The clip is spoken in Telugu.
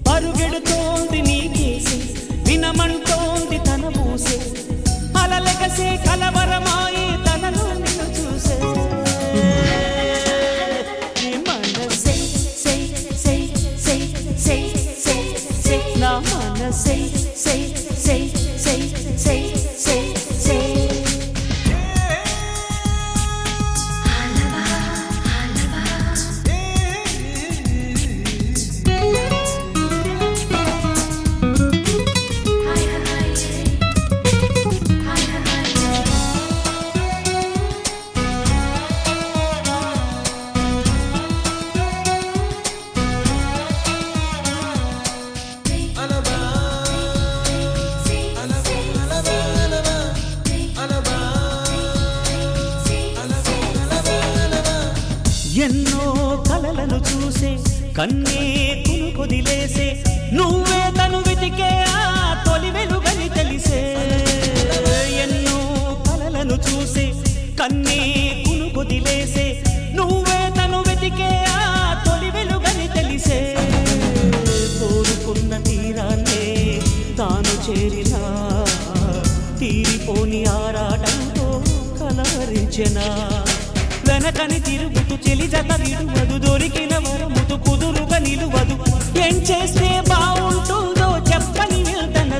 పరుగెడుతోంది నీకేసి వినమంటోంది తన మూసే అలలెగసే కలవరమాయి తనలో నిన్ను చూసే మనసే నా మనసే ఎన్నో కలలను చూసే కన్నే కునుకొదిలేసే నువ్వే తను వెతికే ఆ తొలి వెలుగని తెలిసే ఎన్నో కలలను చూసే కన్నే కునుకొదిలేసే నువ్వే తను వెతికే ఆ తొలి వెలుగని తెలిసే కోరుకున్న తీరాన్నే తాను చేరినా తీరిపోని ఆరాటంతో కలవరించెనా వెనకని తిరుగుతూ చెలి జత విడువదు దొరికిన వరముతు కుదురుగా నిలువదు ఏం చేస్తే బాగుంటుందో చెప్పని వెళ్తన